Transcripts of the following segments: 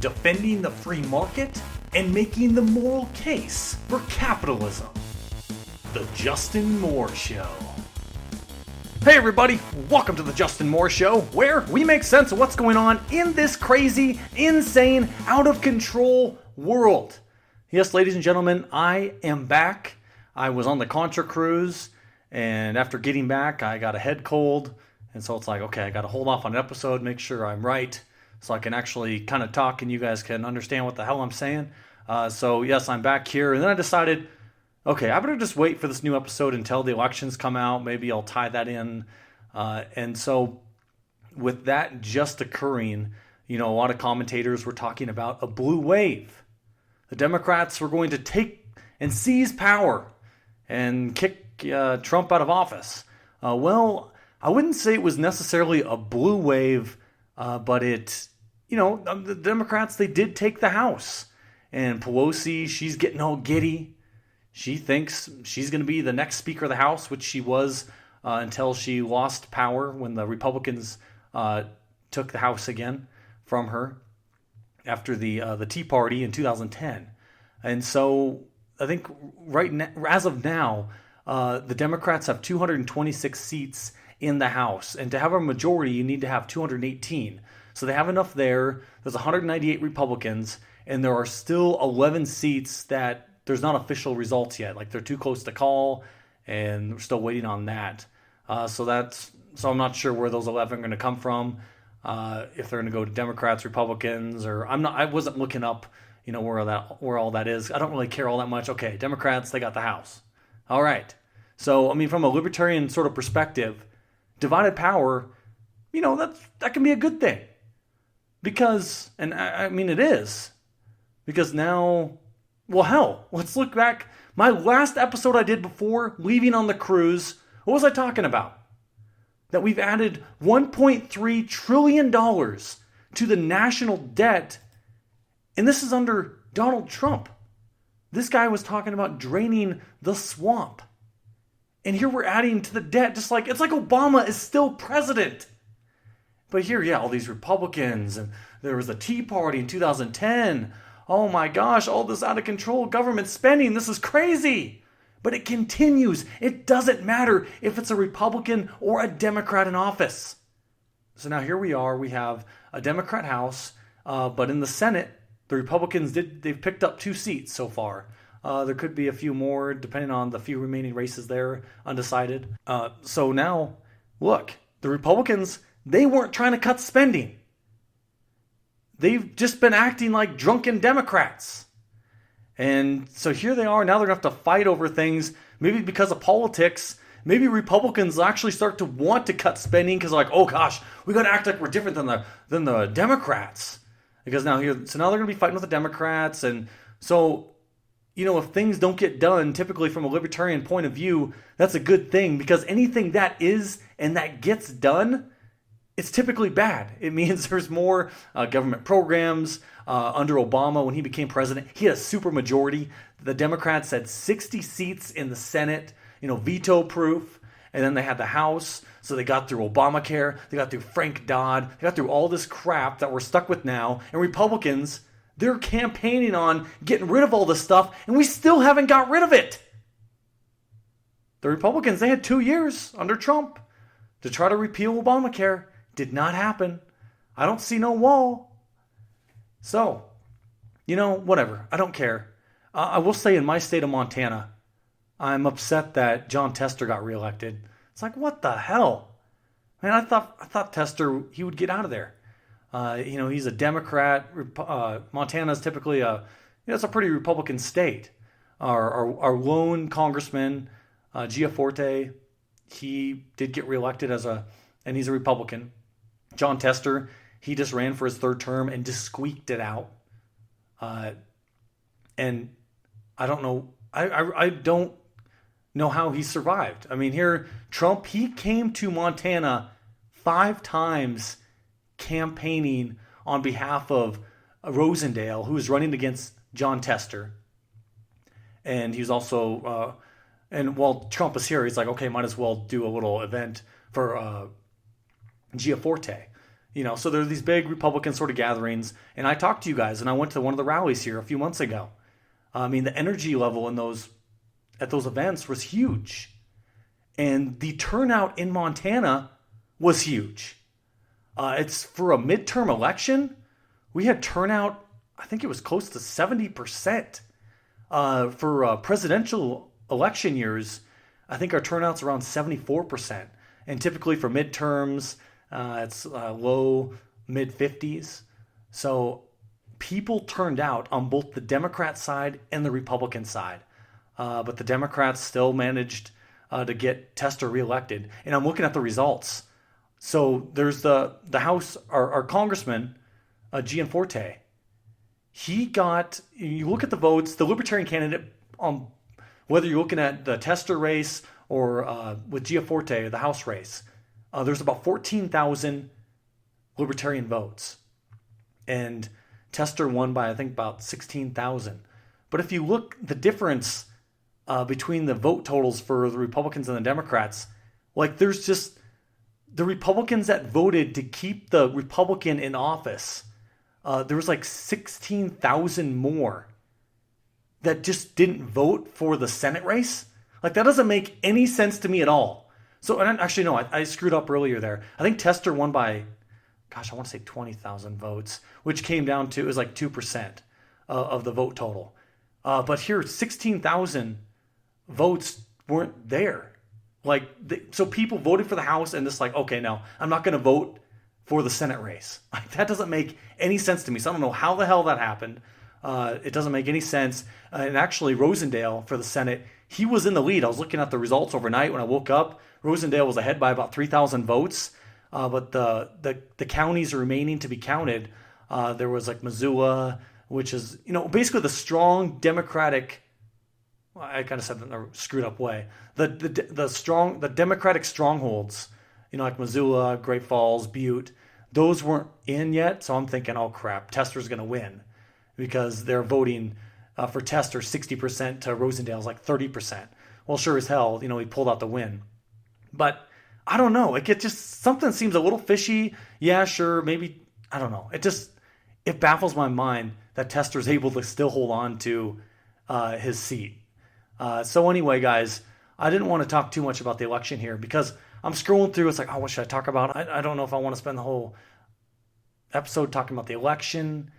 defending the free market and making the moral case for capitalism. The Justin Moore Show. Hey everybody, welcome to the Justin Moore Show, where we make sense of what's going on in this crazy, insane, out of control world. Yes, ladies and gentlemen, I am back. I was on the Contra cruise, and after getting back, I got a head cold, and so it's like, okay, I got to hold off on an episode, make sure I'm right, so I can actually kind of talk and you guys can understand what the hell I'm saying. So yes, I'm back here, and then I decided, okay, I better just wait for this new episode until the elections come out. Maybe I'll tie that in. And so with that just occurring, a lot of commentators were talking about a blue wave. The Democrats were going to take and seize power and kick Trump out of office. Well, I wouldn't say it was necessarily a blue wave, but the Democrats, they did take the House. And Pelosi, she's getting all giddy. She thinks she's going to be the next Speaker of the House, which she was until she lost power when the Republicans took the House again from her after the Tea Party in 2010. And so I think right now, as of now, the Democrats have 226 seats in the House. And to have a majority, you need to have 218. So they have enough there. There's 198 Republicans, and there are still 11 seats that there's not official results yet. Like, they're too close to call, and we're still waiting on that. So I'm not sure where those 11 are going to come from. If they're going to go to Democrats, Republicans, or I wasn't looking up, where all that is. I don't really care all that much. Okay, Democrats, they got the House. All right. So, from a libertarian sort of perspective, divided power, that can be a good thing. Because, and it is. Because now, well, hell, let's look back. My last episode I did before leaving on the cruise, what was I talking about? That we've added $1.3 trillion to the national debt, and this is under Donald Trump. This guy was talking about draining the swamp. And here we're adding to the debt, it's like Obama is still president. But here, all these Republicans, and there was the Tea Party in 2010. Oh my gosh, all this out of control government spending, this is crazy. But it continues. It doesn't matter if it's a Republican or a Democrat in office. So now here we are, we have a Democrat House, but in the Senate, the Republicans they've picked up 2 seats so far. There could be a few more depending on the few remaining races there, undecided. So now, look, the Republicans, they weren't trying to cut spending. They've just been acting like drunken Democrats. And so here they are. Now they're going to have to fight over things, maybe because of politics. Maybe Republicans actually start to want to cut spending because they're like, oh gosh, we got to act like we're different than the Democrats. Because now they're going to be fighting with the Democrats. And so, if things don't get done, typically from a libertarian point of view, that's a good thing, because anything that is and that gets done, it's typically bad. It means there's more government programs. Under Obama, when he became president, he had a super majority. The Democrats had 60 seats in the Senate, veto proof. And then they had the House. So they got through Obamacare. They got through Frank Dodd. They got through all this crap that we're stuck with now. And Republicans, they're campaigning on getting rid of all this stuff, and we still haven't got rid of it. The Republicans, they had 2 years under Trump to try to repeal Obamacare. Did not happen. I don't see no wall. So, whatever. I don't care. I will say in my state of Montana, I'm upset that John Tester got reelected. It's like, what the hell? Man, I thought Tester, he would get out of there. He's a Democrat. Montana's typically it's a pretty Republican state. Our lone congressman, Giaforte, he did get reelected and he's a Republican. John Tester, he just ran for his 3rd term and just squeaked it out. And I don't know. I don't know how he survived. Here, Trump, he came to Montana 5 times campaigning on behalf of Rosendale, who was running against John Tester. And he was also, and while Trump was here, he's like, okay, might as well do a little event for Giaforte. So there are these big Republican sort of gatherings, and I talked to you guys, and I went to one of the rallies here a few months ago. I mean, the energy level at those events was huge, and the turnout in Montana was huge. It's for a midterm election. We had turnout, I think it was close to 70%. For presidential election years, I think our turnout's around 74%. And typically for midterms, it's low, mid-50s. So people turned out on both the Democrat side and the Republican side. But the Democrats still managed to get Tester reelected. And I'm looking at the results. So there's the House, our Congressman, Gianforte. He got, you look at the votes, the Libertarian candidate, whether you're looking at the Tester race or with Gianforte, the House race, there's about 14,000 Libertarian votes. And Tester won by, I think, about 16,000. But if you look, the difference between the vote totals for the Republicans and the Democrats, like there's just the Republicans that voted to keep the Republican in office, there was like 16,000 more that just didn't vote for the Senate race. Like that doesn't make any sense to me at all. So, and actually, no, I screwed up earlier there. I think Tester won by, I want to say 20,000 votes, which came down to, it was like 2% of the vote total. But here, 16,000 votes weren't there. Like, so people voted for the House and just like, okay, no, I'm not going to vote for the Senate race. Like, that doesn't make any sense to me. So I don't know how the hell that happened. It doesn't make any sense. And actually, Rosendale for the Senate, he was in the lead. I was looking at the results overnight when I woke up. Rosendale was ahead by about 3,000 votes. But the counties remaining to be counted, there was like Missoula, which is, basically the strong Democratic, I kind of said that in a screwed up way. The Democratic strongholds, like Missoula, Great Falls, Butte, those weren't in yet. So I'm thinking, oh crap, Tester's going to win because they're voting for Tester 60% to Rosendale's like 30%. Well, sure as hell, he pulled out the win. But I don't know. It just, something seems a little fishy. Yeah, sure, maybe, I don't know. It baffles my mind that Tester's able to still hold on to his seat. So anyway, guys, I didn't want to talk too much about the election here because I'm scrolling through. It's like, oh, what should I talk about? I don't know if I want to spend the whole episode talking about the election.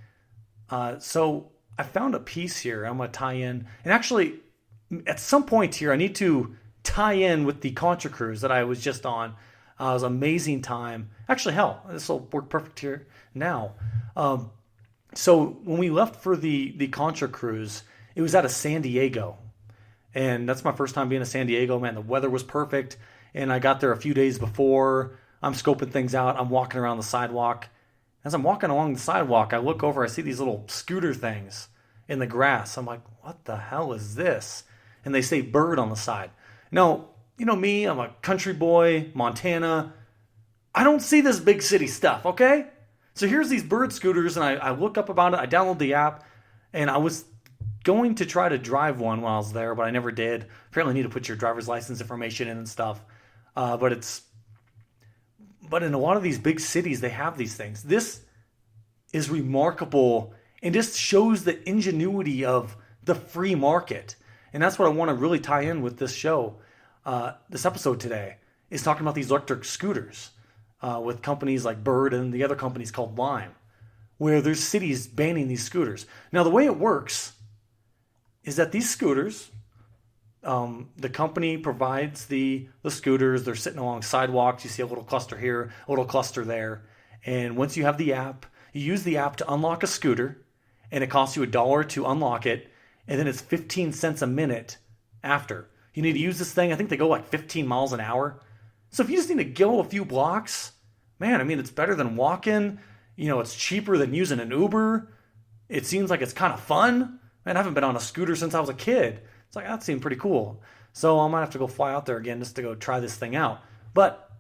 So I found a piece here I'm going to tie in. And actually, at some point here, I need to tie in with the Contra cruise that I was just on. It was an amazing time. Actually, hell, this will work perfect here now. So when we left for the Contra cruise, it was out of San Diego. And that's my first time being in San Diego. Man, the weather was perfect. And I got there a few days before. I'm scoping things out. I'm walking around the sidewalk. As I'm walking along the sidewalk, I look over. I see these little scooter things in the grass. I'm like, what the hell is this? And they say bird on the side. Now, me, I'm a country boy, Montana. I don't see this big city stuff, okay? So here's these bird scooters, and I look up about it. I download the app, and I was going to try to drive one while I was there, but I never did. Apparently, you need to put your driver's license information in and stuff. But in a lot of these big cities, they have these things. This is remarkable and just shows the ingenuity of the free market. And that's what I want to really tie in with this show. This episode today is talking about these electric scooters with companies like Bird and the other companies called Lime, where there's cities banning these scooters. Now, the way it works is that these scooters, the company provides the scooters. They're sitting along sidewalks. You see a little cluster here, a little cluster there. And once you have the app, you use the app to unlock a scooter, and it costs you $1 to unlock it. And then it's 15 cents a minute after. You need to use this thing. I think they go like 15 miles an hour. So if you just need to go a few blocks, man, it's better than walking. It's cheaper than using an Uber. It seems like it's kind of fun. Man, I haven't been on a scooter since I was a kid. It's like, that seemed pretty cool. So I might have to go fly out there again just to go try this thing out. But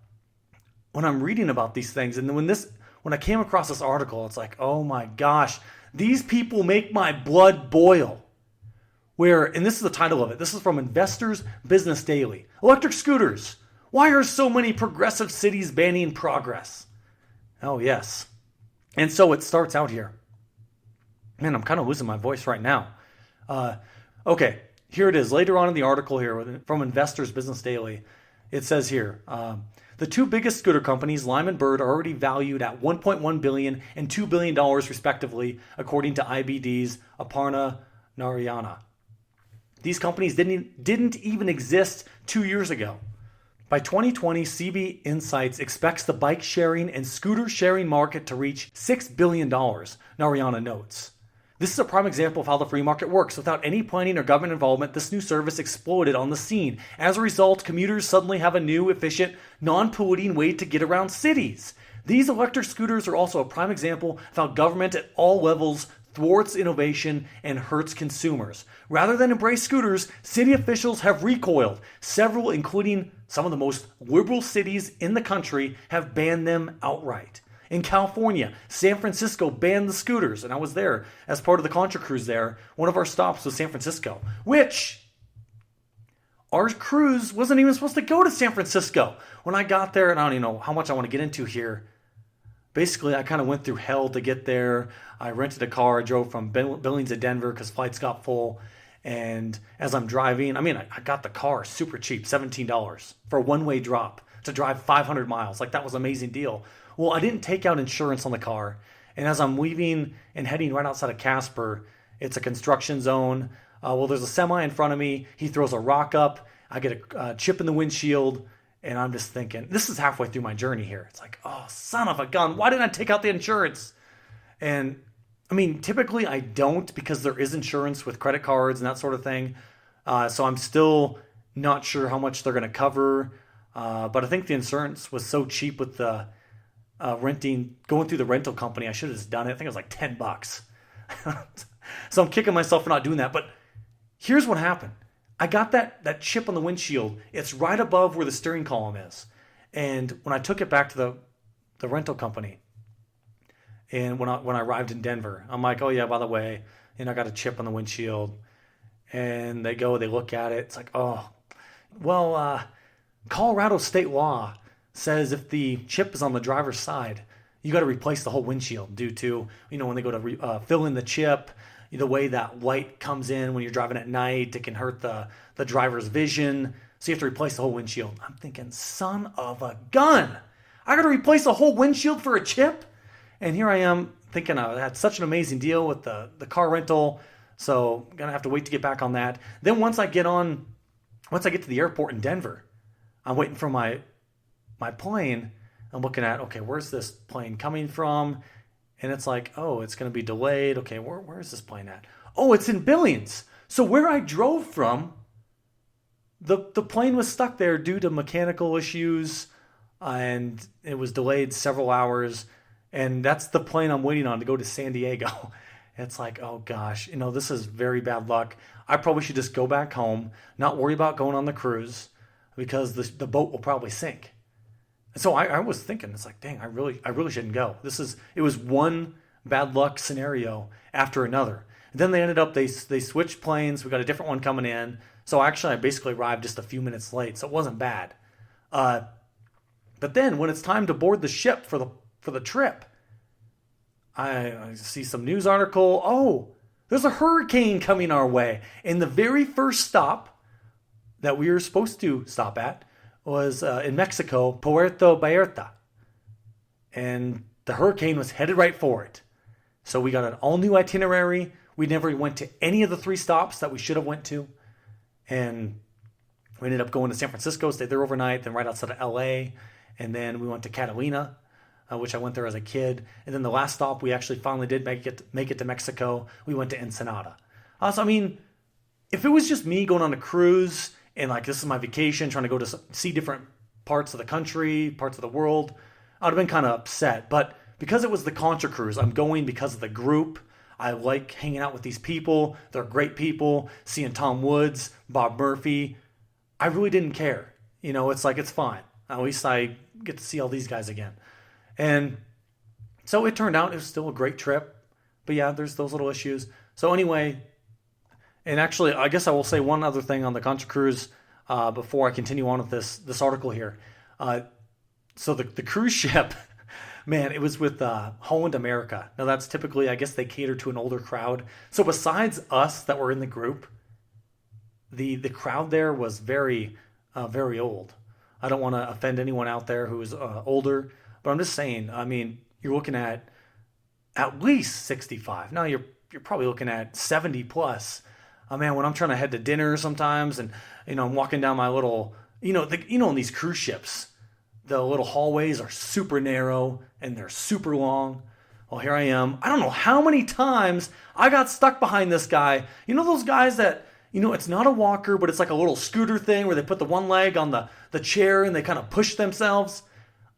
when I'm reading about these things, and when I came across this article, it's like, oh my gosh, these people make my blood boil. And this is the title of it. This is from Investors Business Daily. Electric scooters. Why are so many progressive cities banning progress? Oh, yes. And so it starts out here. Man, I'm kind of losing my voice right now. Okay, here it is. Later on in the article here from Investors Business Daily, it says here, the two biggest scooter companies, Lime and Bird, are already valued at $1.1 billion and $2 billion respectively, according to IBD's Aparna Narayana. These companies didn't even exist 2 years ago. By 2020, CB Insights expects the bike sharing and scooter sharing market to reach $6 billion, Narayana notes. This is a prime example of how the free market works. Without any planning or government involvement, this new service exploded on the scene. As a result, commuters suddenly have a new, efficient, non-polluting way to get around cities. These electric scooters are also a prime example of how government at all levels thwarts innovation and hurts consumers. Rather than embrace scooters, city officials have recoiled. Several, including some of the most liberal cities in the country, have banned them outright. In California, San Francisco banned the scooters, and I was there as part of the Contra cruise there. One of our stops was San Francisco, which our cruise wasn't even supposed to go to San Francisco. When I got there, and I don't even know how much I want to get into here, basically, I kind of went through hell to get there. I rented a car. I drove from Billings to Denver because flights got full. And as I'm driving, I got the car super cheap, $17 for a one-way drop to drive 500 miles. Like, that was an amazing deal. Well, I didn't take out insurance on the car. And as I'm leaving and heading right outside of Casper, it's a construction zone. There's a semi in front of me. He throws a rock up. I get a chip in the windshield. And I'm just thinking, this is halfway through my journey here. It's like, oh, son of a gun. Why didn't I take out the insurance? And typically I don't, because there is insurance with credit cards and that sort of thing. So I'm still not sure how much they're going to cover. But I think the insurance was so cheap with the going through the rental company. I should have just done it. I think it was like $10. So I'm kicking myself for not doing that. But here's what happened. I got that chip on the windshield. It's right above where the steering column is. And when I took it back to the rental company, and when I arrived in Denver, I'm like, oh yeah, by the way, I got a chip on the windshield. And they look at it. It's like, oh, well, Colorado state law says if the chip is on the driver's side, you got to replace the whole windshield due to, when they go to fill in the chip, the way that light comes in when you're driving at night, it can hurt the driver's vision. So you have to replace the whole windshield. I'm thinking, son of a gun. I got to replace a whole windshield for a chip? And here I am thinking I had such an amazing deal with the car rental. So I'm going to have to wait to get back on that. Then once I get to the airport in Denver, I'm waiting for my plane. I'm looking at, okay, where's this plane coming from? And it's like, oh, it's going to be delayed. Okay, where is this plane at? Oh, it's in Billings. So where I drove from, the plane was stuck there due to mechanical issues, and it was delayed several hours. And that's the plane I'm waiting on to go to San Diego. It's like, oh gosh, this is very bad luck. I probably should just go back home, not worry about going on the cruise, because the boat will probably sink. So I was thinking, it's like, dang, I really shouldn't go. It was one bad luck scenario after another. And then they ended up, they switched planes. We got a different one coming in. So actually, I basically arrived just a few minutes late. So it wasn't bad. But then when it's time to board the ship for the trip, I see some news article. Oh, there's a hurricane coming our way. And the very first stop that we were supposed to stop at was in Mexico, Puerto Vallarta. And the hurricane was headed right for it. So we got an all-new itinerary. We never went to any of the 3 stops that we should have went to. And we ended up going to San Francisco, stayed there overnight, then right outside of LA. And then we went to Catalina, which I went there as a kid. And then the last stop, we actually finally did make it to Mexico. We went to Ensenada. If it was just me going on a cruise, and like this is my vacation, trying to go to see different parts of the country, parts of the world, I would have been kind of upset. But because it was the Contra cruise, I'm going because of the group. I like hanging out with these people. They're great people. Seeing Tom Woods, Bob Murphy. I really didn't care. It's like, it's fine. At least I get to see all these guys again. And so it turned out it was still a great trip. But yeah, there's those little issues. So anyway, and actually, I guess I will say one other thing on the Contra cruise before I continue on with this article here. So the cruise ship, Man, it was with Holland America. Now that's typically, I guess they cater to an older crowd. So besides us that were in the group, the crowd there was very old. I don't want to offend anyone out there who is older, but I'm just saying. I mean, you're looking at least 65. Now you're probably looking at 70 plus. Oh man, when I'm trying to head to dinner sometimes, and I'm walking down my little, in these cruise ships, the little hallways are super narrow and they're super long. Well, here I am. I don't know how many times I got stuck behind this guy. You know those guys that, it's not a walker, but it's like a little scooter thing where they put the one leg on the chair and they kind of push themselves.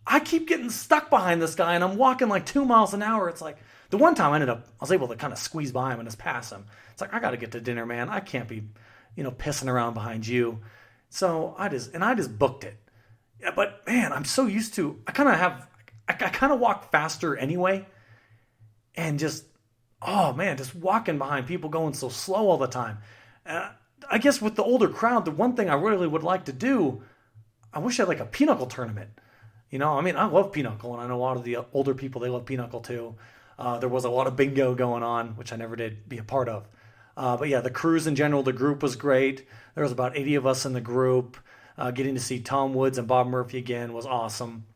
I keep getting stuck behind this guy and I'm walking like 2 miles an hour. It's like the one time I was able to kind of squeeze by him and just pass him. It's like, I got to get to dinner, man. I can't be, pissing around behind you. So I just booked it. Yeah, but man, I'm so used to, I kind of walk faster anyway. And just, oh man, just walking behind people going so slow all the time. I guess with the older crowd, the one thing I really would like to do, I wish I had like a pinochle tournament. I love pinochle, and I know a lot of the older people, they love pinochle too. There was a lot of bingo going on, which I never did be a part of. But yeah, the cruise in general, the group was great. There was about 80 of us in the group. Getting to see Tom Woods and Bob Murphy again was awesome.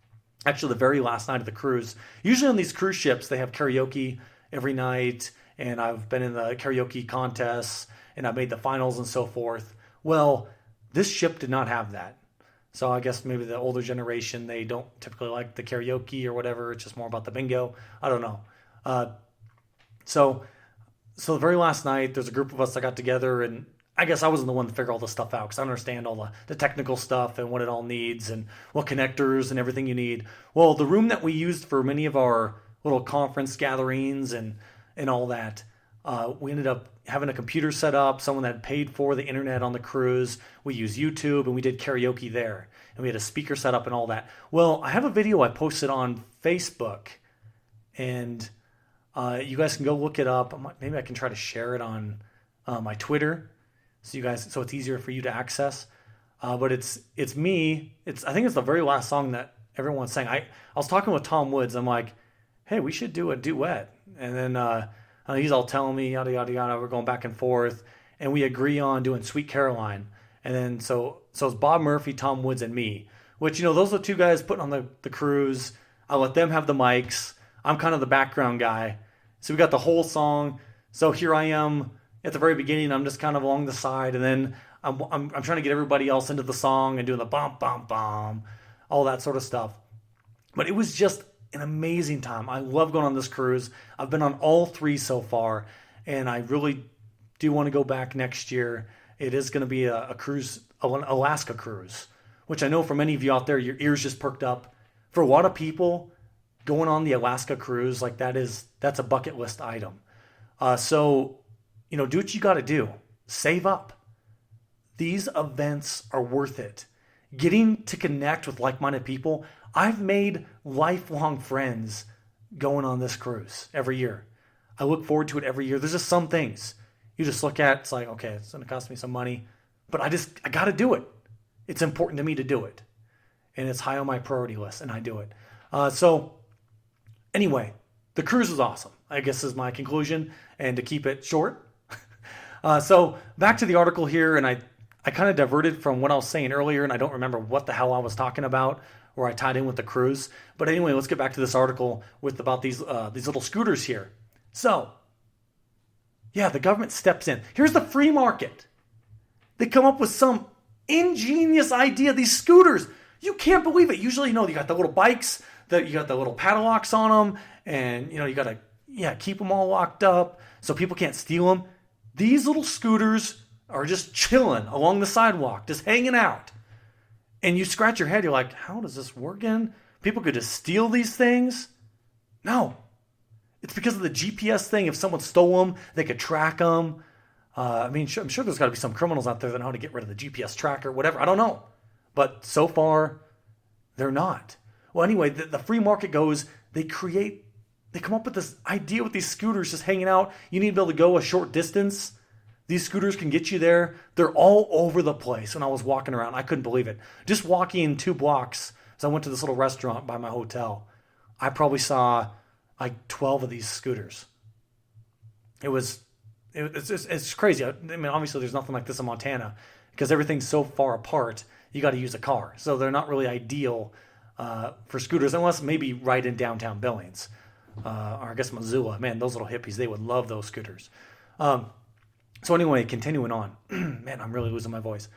Actually, the very last night of the cruise, usually on these cruise ships, they have karaoke every night, and I've been in the karaoke contests, and I've made the finals and so forth. Well, this ship did not have that. So I guess maybe the older generation, they don't typically like the karaoke or whatever. It's just more about the bingo. I don't know. So the very last night, there's a group of us that got together, and I guess I wasn't the one to figure all this stuff out because I understand all the technical stuff and what it all needs and what connectors and everything you need. Well, the room that we used for many of our little conference gatherings and all that, we ended up having a computer set up, someone that paid for the internet on the cruise. We used YouTube and we did karaoke there. And we had a speaker set up and all that. Well, I have a video I posted on Facebook, and you guys can go look it up. Maybe I can try to share it on my Twitter, so it's easier for you to access. But it's me. I think it's the very last song that everyone sang. I was talking with Tom Woods. I'm like, hey, we should do a duet. And then he's all telling me yada yada yada. We're going back and forth, and we agree on doing Sweet Caroline. And then so it's Bob Murphy, Tom Woods, and me. Which those are the two guys putting on the cruise. I let them have the mics. I'm kind of the background guy. So we got the whole song. So here I am at the very beginning. I'm just kind of along the side, and then I'm trying to get everybody else into the song and doing the bum bum bum, all that sort of stuff. But it was just an amazing time. I love going on this cruise. I've been on all 3 so far, and I really do want to go back next year. It is going to be a cruise, an Alaska cruise, which I know for many of you out there, your ears just perked up. For a lot of people, going on the Alaska cruise, like that's a bucket list item. So do what you got to do. Save up. These events are worth it. Getting to connect with like-minded people. I've made lifelong friends going on this cruise every year. I look forward to it every year. There's just some things you just look at. It's like, okay, it's going to cost me some money, but I got to do it. It's important to me to do it. And it's high on my priority list, and I do it. So anyway, the cruise was awesome, I guess is my conclusion. And to keep it short, so back to the article here, and I kind of diverted from what I was saying earlier, and I don't remember what the hell I was talking about, or I tied in with the cruise. But anyway, let's get back to this article about these little scooters here. So, yeah, the government steps in. Here's the free market. They come up with some ingenious idea. These scooters, you can't believe it. Usually, you got the little bikes, you got the little padlocks on them, and you got to keep them all locked up so people can't steal them. These little scooters are just chilling along the sidewalk, just hanging out. And you scratch your head, you're like, how does this work in? People could just steal these things? No. It's because of the GPS thing. If someone stole them, they could track them. I'm sure there's got to be some criminals out there that know how to get rid of the GPS tracker, whatever. I don't know. But so far, they're not. Well, anyway, the free market goes, they come up with this idea with these scooters just hanging out. You need to be able to go a short distance. These scooters can get you there. They're all over the place. When I was walking around, I couldn't believe it. Just walking 2 blocks, so I went to this little restaurant by my hotel. I probably saw like 12 of these scooters. It's crazy. I mean, obviously there's nothing like this in Montana because everything's so far apart. You got to use a car, so they're not really ideal for scooters unless maybe right in downtown Billings, or I guess Missoula. Man, those little hippies, they would love those scooters. So anyway, continuing on. Man, I'm really losing my voice.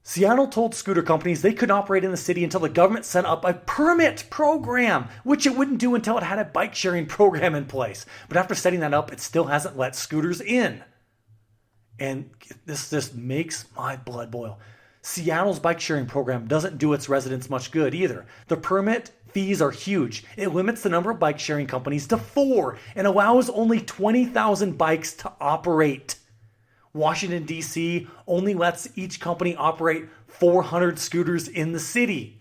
Seattle told scooter companies they couldn't operate in the city until the government set up a permit program, which it wouldn't do until it had a bike sharing program in place. But after setting that up, it still hasn't let scooters in. And this just makes my blood boil. Seattle's bike sharing program doesn't do its residents much good either. The permit fees are huge. It limits the number of bike sharing companies to 4 and allows only 20,000 bikes to operate. Washington, D.C. only lets each company operate 400 scooters in the city.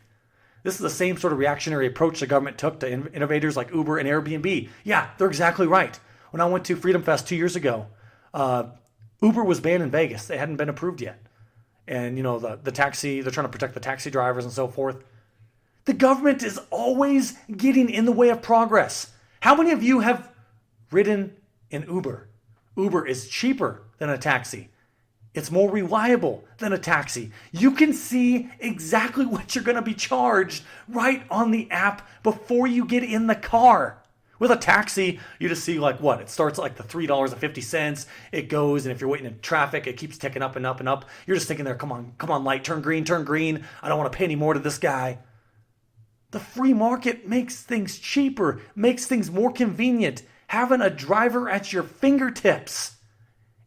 This is the same sort of reactionary approach the government took to innovators like Uber and Airbnb. Yeah, they're exactly right. When I went to Freedom Fest 2 years ago, Uber was banned in Vegas. They hadn't been approved yet. And, the taxi, they're trying to protect the taxi drivers and so forth. The government is always getting in the way of progress. How many of you have ridden in Uber? Uber is cheaper than a taxi. It's more reliable than a taxi. You can see exactly what you're going to be charged right on the app before you get in the car. With a taxi, you just see it starts at like the $3.50. It goes, and if you're waiting in traffic, it keeps ticking up and up and up. You're just thinking there, come on, light, turn green. I don't want to pay any more to this guy. The free market makes things cheaper, makes things more convenient, having a driver at your fingertips.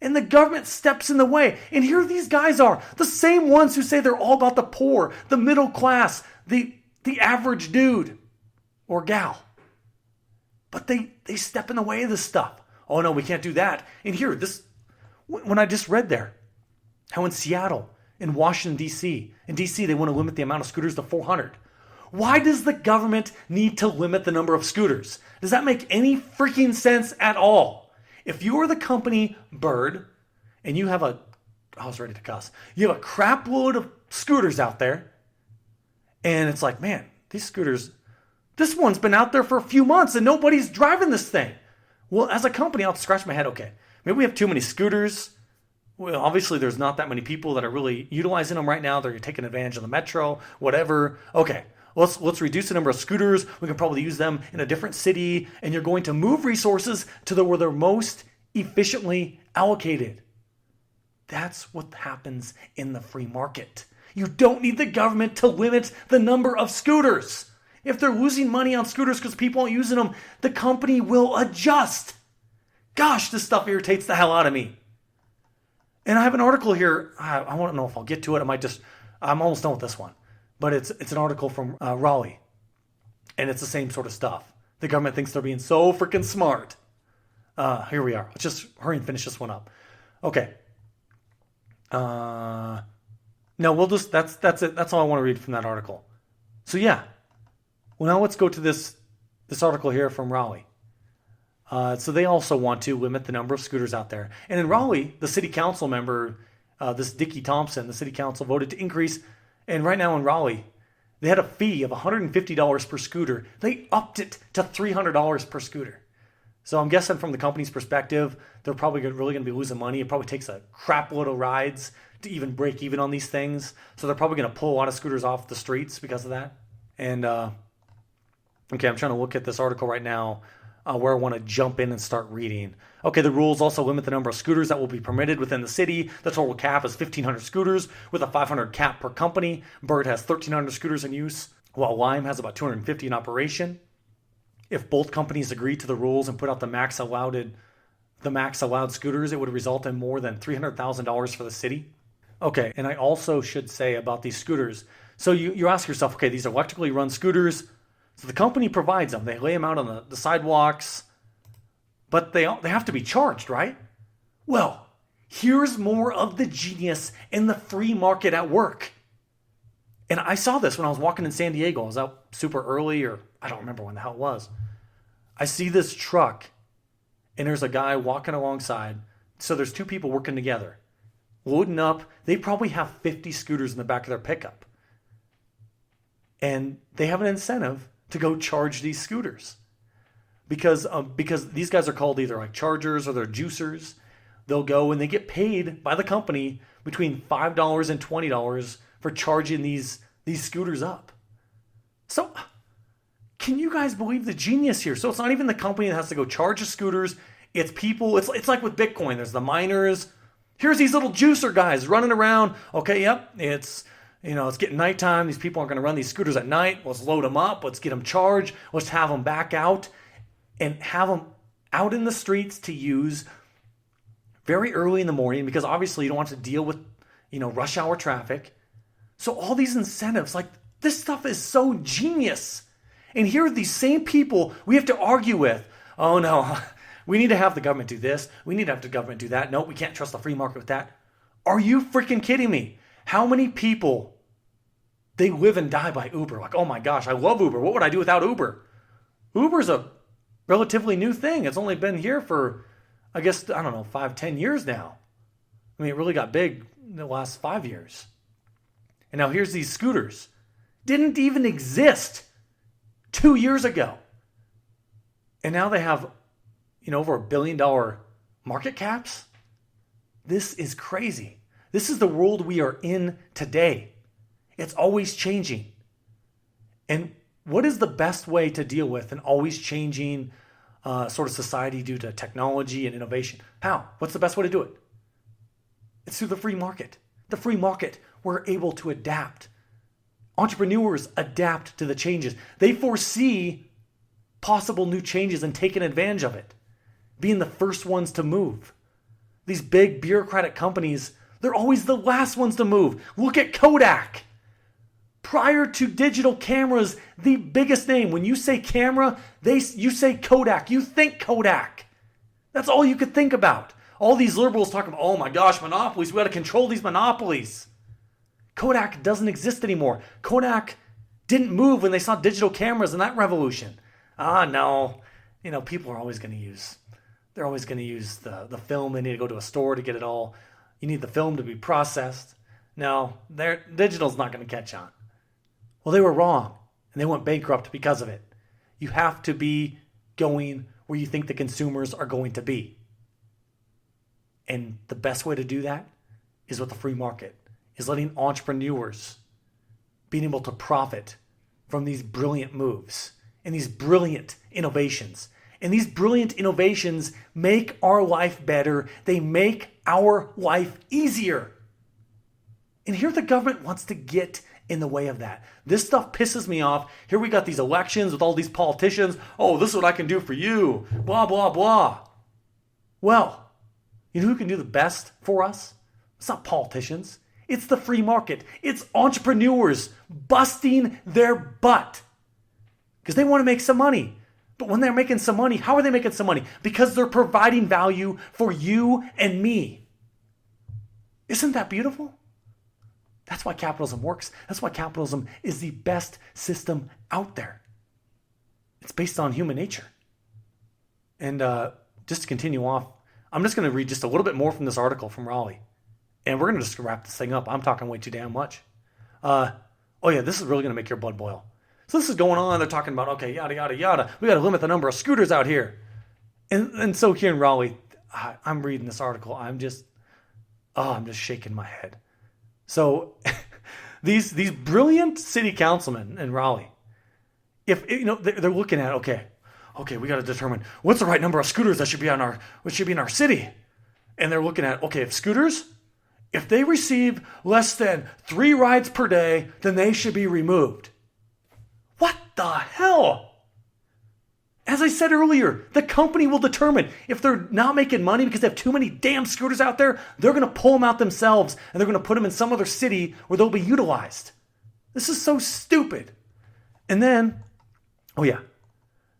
And the government steps in the way. And here these guys are, the same ones who say they're all about the poor, the middle class, the average dude or gal. But they step in the way of this stuff. Oh no, we can't do that. And here, when I just read there, how in Seattle, in Washington, D.C., they want to limit the amount of scooters to 400. Why does the government need to limit the number of scooters? Does that make any freaking sense at all? If you are the company Bird and you have I was ready to cuss. You have a crap load of scooters out there and it's like, man, these scooters, this one's been out there for a few months and nobody's driving this thing. Well, as a company, I'll scratch my head. Okay, maybe we have too many scooters. Well, obviously there's not that many people that are really utilizing them right now. They're taking advantage of the metro, whatever. Okay. Let's reduce the number of scooters. We can probably use them in a different city, and you're going to move resources to where they're most efficiently allocated. That's what happens in the free market. You don't need the government to limit the number of scooters. If they're losing money on scooters because people aren't using them, the company will adjust. Gosh, this stuff irritates the hell out of me. And I have an article here. I don't know if I'll get to it. I'm almost done with this one. But it's an article from Raleigh. And it's the same sort of stuff. The government thinks they're being so freaking smart. Here we are. Let's just hurry and finish this one up. Okay. No, that's it. That's all I want to read from that article. So yeah. Well, now let's go to this article here from Raleigh. So they also want to limit the number of scooters out there. And in Raleigh, the city council member, this Dickie Thompson, the city council voted to increase. And right now in Raleigh, they had a fee of $150 per scooter. They upped it to $300 per scooter. So I'm guessing from the company's perspective, they're probably really going to be losing money. It probably takes a crap load of rides to even break even on these things. So they're probably going to pull a lot of scooters off the streets because of that. And, okay, I'm trying to look at this article right now where I want to jump in and start reading. Okay, the rules also limit the number of scooters that will be permitted within the city. The total cap is 1,500 scooters with a 500 cap per company. Bird has 1,300 scooters in use, while Lime has about 250 in operation. If both companies agree to the rules and put out the max allowed scooters, it would result in more than $300,000 for the city. Okay, and I also should say about these scooters. So you ask yourself, okay, these electrically run scooters, so the company provides them. They lay them out on the sidewalks, but they have to be charged, right? Well, here's more of the genius in the free market at work. And I saw this when I was walking in San Diego. I was out super early, or I don't remember when the hell it was. I see this truck, and there's a guy walking alongside. So there's two people working together, loading up. They probably have 50 scooters in the back of their pickup. And they have an incentive to go charge these scooters. Because these guys are called either like chargers or they're juicers. They'll go and they get paid by the company between $5 and $20 for charging these scooters up. So can you guys believe the genius here? So it's not even the company that has to go charge the scooters. It's people. It's like with Bitcoin. There's the miners. Here's these little juicer guys running around. Okay, yep. It's getting nighttime. These people aren't going to run these scooters at night. Let's load them up. Let's get them charged. Let's have them back out and have them out in the streets to use very early in the morning, because obviously you don't want to deal with, rush hour traffic. So all these incentives, like this stuff is so genius. And here are these same people we have to argue with. Oh no, we need to have the government do this. We need to have the government do that. No, we can't trust the free market with that. Are you freaking kidding me? How many people, they live and die by Uber? Like, oh my gosh, I love Uber. What would I do without Uber? Uber's a relatively new thing. It's only been here for, I guess, 5-10 years now. I mean, it really got big in the last 5 years. And now here's these scooters. Didn't even exist 2 years ago. And now they have, over $1 billion market caps. This is crazy. This is the world we are in today. It's always changing. And what is the best way to deal with an always changing sort of society due to technology and innovation? How? What's the best way to do it? It's through the free market. The free market, we're able to adapt. Entrepreneurs adapt to the changes. They foresee possible new changes and taking advantage of it, being the first ones to move. These big bureaucratic companies, they're always the last ones to move. Look at Kodak. Prior to digital cameras, the biggest name, when you say camera, you say Kodak. You think Kodak. That's all you could think about. All these liberals talking about, oh my gosh, monopolies. We got to control these monopolies. Kodak doesn't exist anymore. Kodak didn't move when they saw digital cameras in that revolution. No. People are always going to use, they're always going to use the film. They need to go to a store to get it all. You need the film to be processed. No, digital's not going to catch on. Well, they were wrong, and they went bankrupt because of it. You have to be going where you think the consumers are going to be. And the best way to do that is with the free market, is letting entrepreneurs being able to profit from these brilliant moves and these brilliant innovations. And these brilliant innovations make our life better. They make our life easier. And here the government wants to get in the way of that. This stuff pisses me off. Here we got these elections with all these politicians. Oh, this is what I can do for you. Blah, blah, blah. Well, you know who can do the best for us? It's not politicians. It's the free market. It's entrepreneurs busting their butt because they want to make some money. But when they're making some money, how are they making some money? Because they're providing value for you and me. Isn't that beautiful? That's why capitalism works. That's why capitalism is the best system out there. It's based on human nature. And just to continue off, I'm just going to read just a little bit more from this article from Raleigh. And we're going to just wrap this thing up. I'm talking way too damn much. This is really going to make your blood boil. So this is going on. They're talking about, okay, yada, yada, yada. We got to limit the number of scooters out here. And so here in Raleigh, I'm reading this article. I'm just shaking my head. So these brilliant city councilmen in Raleigh, if they're looking at, okay, we got to determine what's the right number of scooters that should be in our city. And they're looking at, okay, if scooters, if they receive less than 3 rides per day, then they should be removed. What the hell? As I said earlier, the company will determine if they're not making money because they have too many damn scooters out there, they're going to pull them out themselves and they're going to put them in some other city where they'll be utilized. This is so stupid. And then,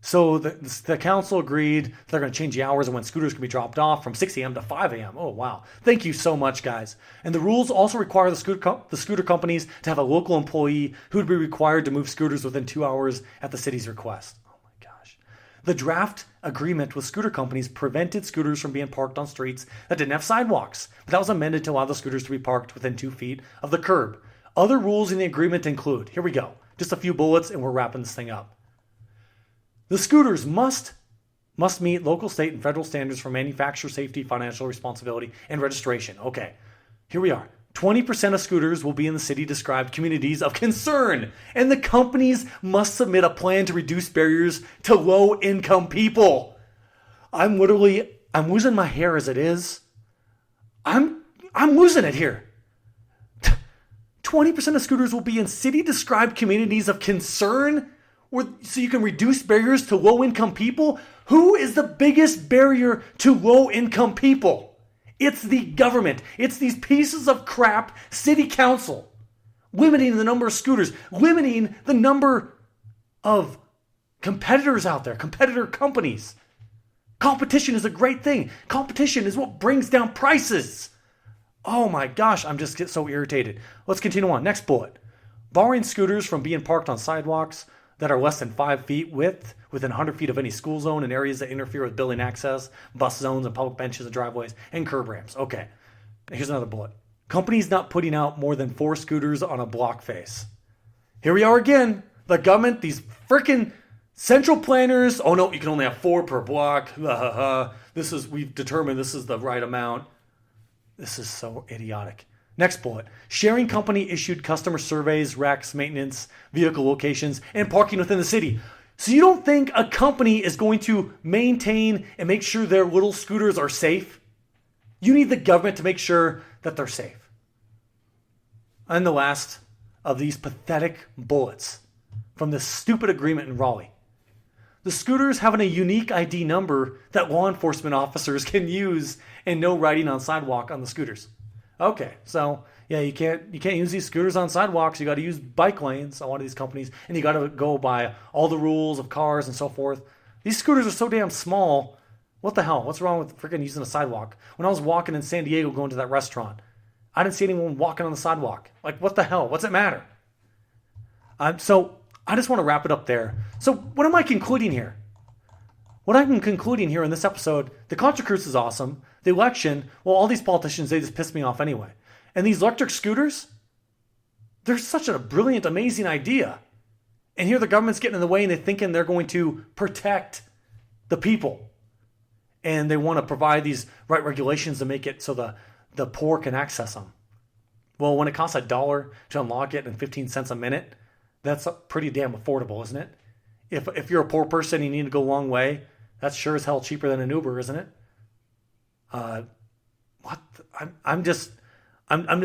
so the council agreed they're going to change the hours of when scooters can be dropped off from 6 a.m. to 5 a.m. Oh, wow. Thank you so much, guys. And the rules also require the scooter companies to have a local employee who would be required to move scooters within 2 hours at the city's request. Oh, my gosh. The draft agreement with scooter companies prevented scooters from being parked on streets that didn't have sidewalks, but that was amended to allow the scooters to be parked within 2 feet of the curb. Other rules in the agreement include, here we go, just a few bullets and we're wrapping this thing up. The scooters must meet local, state, and federal standards for manufacturer safety, financial responsibility, and registration. Okay, here we are. 20% of scooters will be in the city described communities of concern, and the companies must submit a plan to reduce barriers to low-income people. I'm losing my hair as it is. I'm losing it here. 20% of scooters will be in city-described communities of concern, so you can reduce barriers to low-income people. Who is the biggest barrier to low-income people? It's the government. It's these pieces of crap city council limiting the number of scooters, limiting the number of competitors out there, competitor companies. Competition is a great thing. Competition is what brings down prices. Oh my gosh, I'm just getting so irritated. Let's continue on. Next bullet. Barring scooters from being parked on sidewalks that are less than 5 feet width, within 100 feet of any school zone in areas that interfere with building access, bus zones and public benches and driveways, and curb ramps. Okay, here's another bullet. Companies not putting out more than 4 scooters on a block face. Here we are again. The government, these central planners. Oh no, you can only have 4 per block. We've determined this is the right amount. This is so idiotic. Next bullet. Sharing company issued customer surveys, wrecks, maintenance, vehicle locations, and parking within the city. So you don't think a company is going to maintain and make sure their little scooters are safe? You need the government to make sure that they're safe. And the last of these pathetic bullets from this stupid agreement in Raleigh. The scooters having a unique ID number that law enforcement officers can use and no riding on sidewalk on the scooters. Okay, so yeah, you can't use these scooters on sidewalks. You got to use bike lanes on a lot of these companies, and you got to go by all the rules of cars and so forth. These scooters are so damn small. What the hell? What's wrong with freaking using a sidewalk? When I was walking in San Diego going to that restaurant, I didn't see anyone walking on the sidewalk. Like, what the hell? What's it matter? So I just want to wrap it up there. So what am I concluding here? What I'm concluding here in this episode, the Contra Cruise is awesome. The election, well, all these politicians, they just piss me off anyway. And these electric scooters, they're such a brilliant, amazing idea. And here the government's getting in the way and they're thinking they're going to protect the people. And they want to provide these right regulations to make it so the poor can access them. Well, when it costs $1 to unlock it and 15 cents a minute, that's pretty damn affordable, isn't it? If you're a poor person and you need to go a long way, that's sure as hell cheaper than an Uber, isn't it? I'm just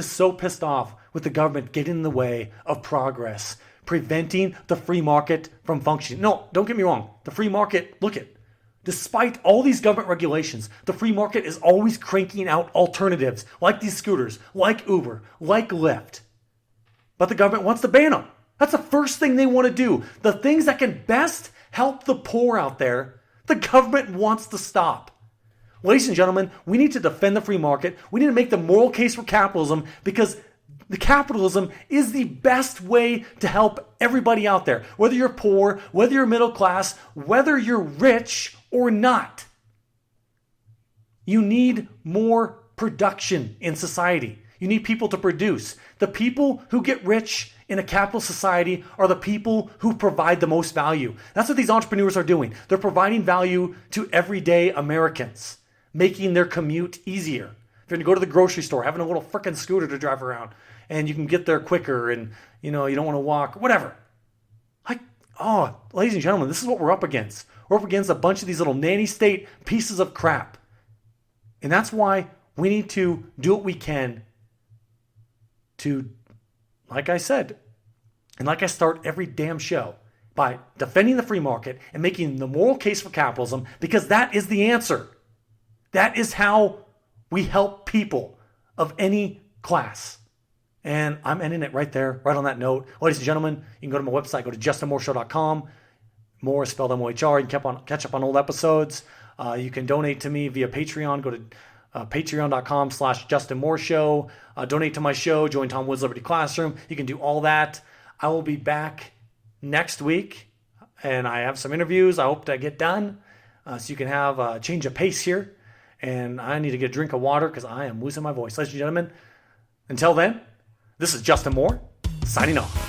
so pissed off with the government getting in the way of progress, preventing the free market from functioning. No, don't get me wrong. The free market, despite all these government regulations, the free market is always cranking out alternatives like these scooters, like Uber, like Lyft. But the government wants to ban them. That's the first thing they want to do. The things that can best help the poor out there, the government wants to stop. Ladies and gentlemen, we need to defend the free market. We need to make the moral case for capitalism because the capitalism is the best way to help everybody out there. Whether you're poor, whether you're middle class, whether you're rich or not. You need more production in society. You need people to produce. The people who get rich in a capitalist society are the people who provide the most value. That's what these entrepreneurs are doing. They're providing value to everyday Americans, making their commute easier. If you're going to go to the grocery store, having a little frickin' scooter to drive around, and you can get there quicker, and you don't want to walk, whatever. Ladies and gentlemen, this is what we're up against. We're up against a bunch of these little nanny state pieces of crap. And that's why we need to do what we can to, like I said, and like I start every damn show, by defending the free market and making the moral case for capitalism, because that is the answer. That is how we help people of any class. And I'm ending it right there, right on that note. Ladies and gentlemen, you can go to my website, go to justinmooreshow.com. More is spelled M-O-H-R. You can catch up on old episodes. You can donate to me via Patreon. Go to patreon.com/JustinMooreShow. Donate to my show, join Tom Wood's Liberty Classroom. You can do all that. I will be back next week, and I have some interviews I hope to get done so you can have a change of pace here. And I need to get a drink of water because I am losing my voice. Ladies and gentlemen, until then, this is Justin Moore, signing off.